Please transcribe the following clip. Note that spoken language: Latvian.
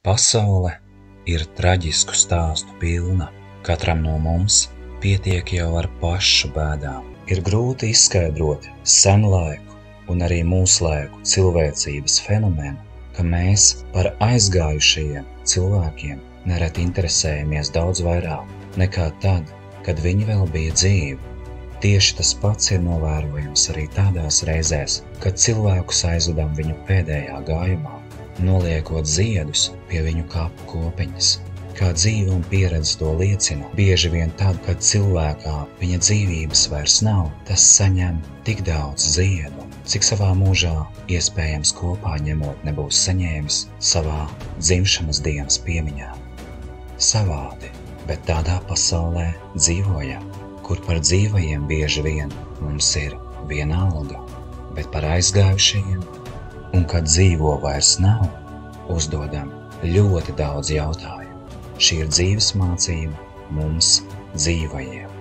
Pasaule ir traģisku stāstu pilna. Katram no mums pietiek jau ar pašu bēdām. Ir grūti izskaidrot senu laiku un arī mūslaiku cilvēcības fenomenu, ka mēs par aizgājušajiem cilvēkiem nereti interesējamies daudz vairāk nekā tad, kad viņi vēl bija dzīvi. Tieši tas pats ir novērojams arī tādās reizēs, kad cilvēkus aizvedam viņu pēdējā gājumā, noliekot ziedus pie viņu kapu kopiņas. Kā dzīve un pieredze to liecina, bieži vien tad, kad cilvēkā viņa dzīvības vairs nav, tas saņem tik daudz ziedu, cik savā mūžā iespējams kopā ņemot nebūs saņēmis savā dzimšanas dienas piemiņā. Savādi, bet tādā pasaulē dzīvojam, kur par dzīvajiem bieži vien mums ir viena alga, bet par aizgājušajiem, un kad dzīvo vairs nav, uzdodam ļoti daudz jautājumu. Šī ir dzīves mācība mums dzīvajiem.